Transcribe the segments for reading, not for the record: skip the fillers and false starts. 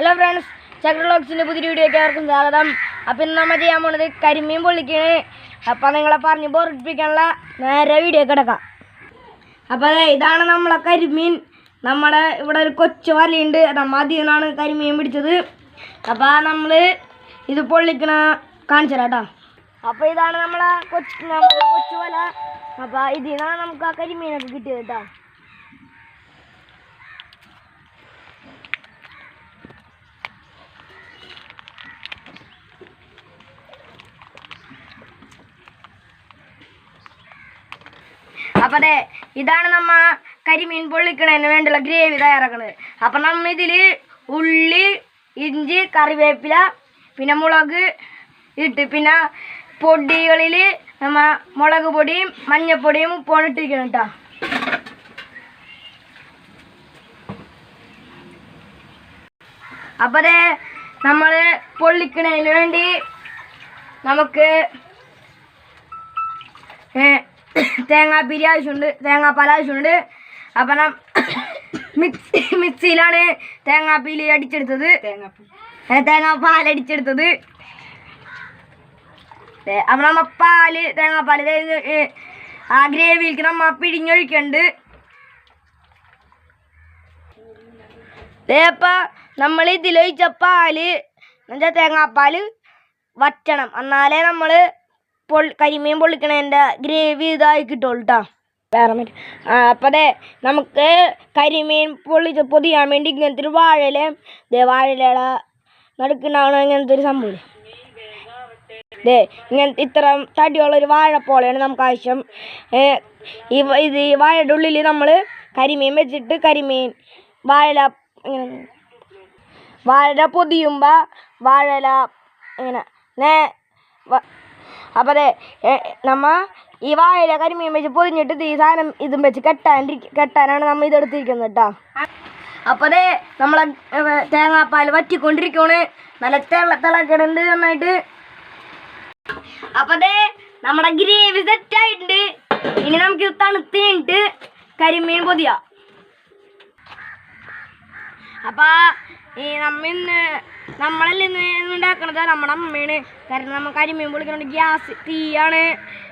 Hello friends, ചക്ര വ്ളോഗ്സിൻ്റെ പുതിയ വീഡിയോയ്ക്ക് എല്ലാവർക്കും സ്വാഗതം. അപ്പം ഇന്ന് നമ്മൾ ചെയ്യാൻ പോണത് കരിമീൻ പൊള്ളിക്കാണ്. അപ്പം നിങ്ങളെ പറഞ്ഞ് ബോറിപ്പിക്കാനുള്ള നേരെ വീഡിയോ കിടക്കാം. അപ്പോൾ ഇതാണ് നമ്മളെ കരിമീൻ. നമ്മുടെ ഇവിടെ ഒരു കൊച്ചു വലയുണ്ട്, നമ്മൾ അതിൽ നിന്നാണ് കരിമീൻ പിടിച്ചത്. അപ്പോൾ നമ്മൾ ഇത് പൊള്ളിക്കണ കാണിച്ചു തരാം കേട്ടോ. അപ്പോൾ ഇതാണ് നമ്മളെ കൊച്ചു വല. അപ്പോൾ ഇതിൽ നിന്നാണ് നമുക്ക് ആ കരിമീനൊക്കെ കിട്ടിയത് കേട്ടോ. അപ്പം ഇതാണ് നമ്മ കരിമീൻ പൊള്ളിക്കണതിന് വേണ്ടിയുള്ള ഗ്രേവി തയ്യാറാക്കുന്നത്. അപ്പം നമ്മൾ ഇതിൽ ഉള്ളി, ഇഞ്ചി, കറിവേപ്പില, പിന്നെ മുളക് ഇട്ട്, പിന്നെ പൊടികളിൽ നമ്മ മുളക് പൊടിയും മഞ്ഞപ്പൊടിയും ഉപ്പാണ് ഇട്ടിരിക്കണം കേട്ടോ. അപ്പം നമ്മൾ പൊള്ളിക്കണതിന് വേണ്ടി നമുക്ക് തേങ്ങാപ്പീരി ആവശ്യമുണ്ട്, തേങ്ങാപ്പാൽ ആവശ്യമുണ്ട്. അപ്പം മിക്സിയിലാണ് തേങ്ങാപ്പീലി അടിച്ചെടുത്തത്, തേങ്ങാപ്പാൽ അടിച്ചെടുത്തത്. അപ്പം നമ്മൾ തേങ്ങാപ്പാൽ ആ ഗ്രേവിയിലേക്ക് നമ്മൾ പിഴിഞ്ഞൊഴിക്കുന്നുണ്ട്. അപ്പം നമ്മൾ ഇതിലൊഴിച്ച പാല് എന്നുവെച്ചാൽ തേങ്ങാപ്പാൽ വറ്റണം, എന്നാലേ നമ്മൾ കരിമീൻ പൊള്ളിക്കണതിൻ്റെ ഗ്രേവി ഇതായി കിട്ടുള്ളൂ കേട്ടോ. വേറെ അപ്പം നമുക്ക് കരിമീൻ പൊതിയാൻ വേണ്ടി ഇങ്ങനത്തെ ഒരു വാഴയില നടുക്കുണ്ടാവണം. ഇങ്ങനത്തെ ഒരു സംഭവം ഇങ്ങനത്തെ ഇത്ര തടിയുള്ളൊരു വാഴപ്പോളയാണ് നമുക്ക് ആവശ്യം. ഈ വാഴയുടെ ഉള്ളിൽ നമ്മൾ കരിമീൻ വെച്ചിട്ട് വാഴ പൊതിയുമ്പോൾ വാഴയില ഇങ്ങനെ അപ്പം നമ്മ ഈ വാഴയില കരിമീൻ വെച്ച് പൊതിഞ്ഞിട്ട് ഈ സാധനം ഇതും വെച്ച് കെട്ടാനാണ് നമ്മൾ ഇതെടുത്തിരിക്കുന്നത് കേട്ടോ. അപ്പോൾ നമ്മളെ തേങ്ങാപ്പാൽ വറ്റിക്കൊണ്ടിരിക്കുകയാണ്, നല്ല തിളക്കിടുന്നുണ്ട് നന്നായിട്ട്. അപ്പം നമ്മുടെ ഗ്രേവി സെറ്റായിട്ടുണ്ട്. ഇനി നമുക്ക് തണുത്ത് കഴിഞ്ഞിട്ട് കരിമീൻ പൊതിയാം. അപ്പം നമ്മളല്ല ഇന്ന് ഉണ്ടാക്കണത് നമ്മുടെ അമ്മയാണ്. കാരണം നമ്മൾ കരിമീൻ പൊളിക്കണോണ്ട് ഗ്യാസ് തീയാണ്.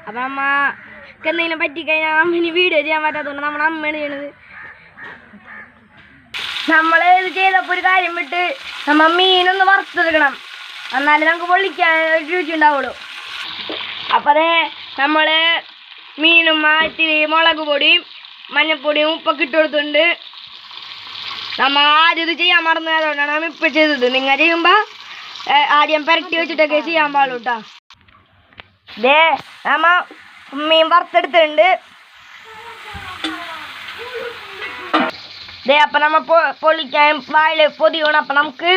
അപ്പം നമ്മൾക്ക് എന്തെങ്കിലും പറ്റിക്കഴിഞ്ഞാൽ അമ്മന് വീഡിയോ ചെയ്യാൻ പറ്റാത്തതുകൊണ്ട് നമ്മുടെ അമ്മയാണ് ചെയ്യണത്. നമ്മൾ ഇത് ചെയ്തപ്പോൾ ഒരു കാര്യം വിട്ട് നമ്മൾ മീനൊന്ന് വറുത്തെടുക്കണം, എന്നാലേ നമുക്ക് പൊള്ളിക്കാൻ രുചി ഉണ്ടാവുള്ളൂ. അപ്പം നമ്മൾ മീനും ഇത്തിരി മുളക് പൊടിയും മഞ്ഞപ്പൊടിയും ഉപ്പൊക്കെ ഇട്ട് കൊടുത്തിട്ടുണ്ട്. നമ്മ ആദ്യം ഇത് ചെയ്യാൻ മറന്നതുകൊണ്ടാണ് നമ്മൾ ഇപ്പം ചെയ്തത്. നിങ്ങൾ ചെയ്യുമ്പോൾ ആദ്യം പുരട്ടി വെച്ചിട്ടൊക്കെ ചെയ്യാൻ പാടുള്ളൂ കേട്ടോ. നമ്മ മീൻ വറുത്തെടുത്തിട്ടുണ്ട്. അപ്പം നമ്മൾ പൊള്ളിക്കാൻ വാഴ പൊതിയണം. അപ്പം നമുക്ക്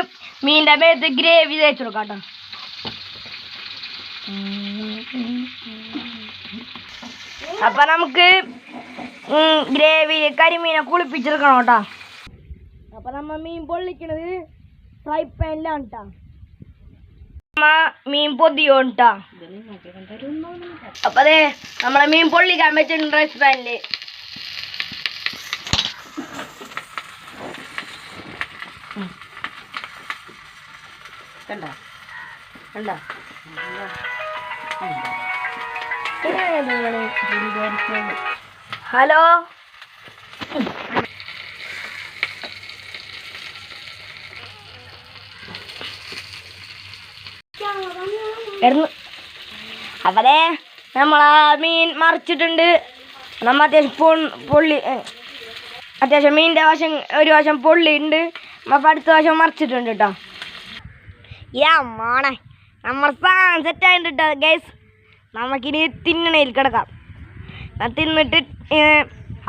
മീനിൻ്റെ മേത്ത് ഗ്രേവി തേച്ച് കൊടുക്കാം കേട്ടോ. അപ്പം നമുക്ക് ഗ്രേവി കരിമീനെ കുളിപ്പിച്ചെടുക്കണം കേട്ടോ. അപ്പം നമ്മൾ മീൻ പൊള്ളിക്കണത് ഫ്രൈ പാനിലാണ് കേട്ടോ. മീൻ പൊതിയോ കേട്ടോ. അപ്പം നമ്മളെ മീൻ പൊള്ളിക്കാൻ വെച്ചിട്ടുണ്ട് ഫ്രൈ പാനിൽ. കണ്ടോ കണ്ടോ ഹലോ അപ്പം നമ്മളാ മീൻ മറിച്ചിട്ടുണ്ട്. നമ്മൾ അത്യാവശ്യം മീനിൻ്റെ വശം ഒരു വശം പൊള്ളിയുണ്ട്, അപ്പം അടുത്ത വശം മറിച്ചിട്ടുണ്ട് കേട്ടോ. മോണെ നമ്മൾ സാധനം സെറ്റായിട്ട് കേട്ടോ ഗൈസ്. നമുക്കിനി തിന്നണയിൽ കിടക്കാം. തിന്നിട്ട്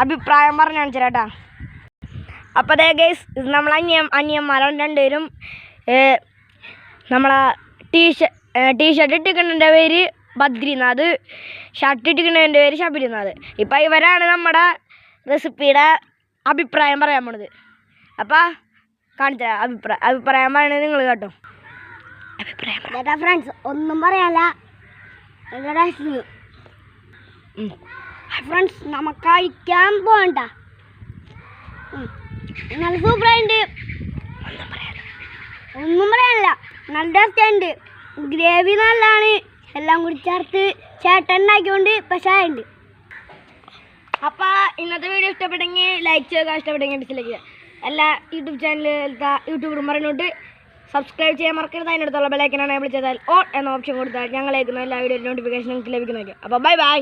അഭിപ്രായം പറഞ്ഞു കാണിച്ചു കേട്ടോ. അപ്പം ഗൈസ്, ഇത് നമ്മൾ അനിയന്മാരാണ് രണ്ടുപേരും. നമ്മളെ ടീഷർട്ട് ഇട്ടിക്കുന്നതിൻ്റെ പേര് ബദ്രിനാഥ്, ഷർട്ട് ഇട്ടിക്കുന്നതിൻ്റെ പേര് ശബരിനാഥ്. ഇപ്പം ഇവരാണ് നമ്മുടെ റെസിപ്പിയുടെ അഭിപ്രായം പറയാൻ പോണത്. അപ്പം കാണിച്ച അഭിപ്രായം പറയണത് നിങ്ങൾ കേട്ടോ. അഭിപ്രായം ഫ്രണ്ട്സ് ഒന്നും പറയാല്ല ഫ്രണ്ട്സ്, നമുക്ക് കഴിക്കാൻ പോകണ്ട. നല്ല സൂപ്പറായിട്ട് ഒന്നും പറയാല്ല. ഒന്നും പറയാനില്ല, നല്ല ടേസ്റ്റ്. ഗ്രേവി നല്ലതാണ്, എല്ലാം കൂടി ചേർത്ത് ചേട്ടൻ ഉണ്ടാക്കിക്കൊണ്ട് പക്ഷേ ഉണ്ട്. അപ്പോൾ ഇന്നത്തെ വീഡിയോ ഇഷ്ടപ്പെട്ടെങ്കിൽ ലൈക്ക് ചെയ്യുക, ഇഷ്ടപ്പെട്ടെങ്കിൽ ഡിസ്ലൈക്ക് ചെയ്യുക. എല്ലാ യൂട്യൂബ് ചാനലിലത്തെ യൂട്യൂബർ പറഞ്ഞിട്ട് സബ്സ്ക്രൈബ് ചെയ്യാൻ മറക്കരുത്. അതിനടുത്തുള്ള ബെല്ലൈക്കനാണ് എനേബിൾ ചെയ്താൽ ഓൾ എന്ന ഓപ്ഷൻ കൊടുത്താൽ ഞങ്ങളേക്കുന്ന എല്ലാ വീഡിയോ നോട്ടിഫിക്കേഷൻ നിങ്ങൾക്ക് ലഭിക്കുന്നതായിരിക്കും. അപ്പോൾ ബൈ ബൈ.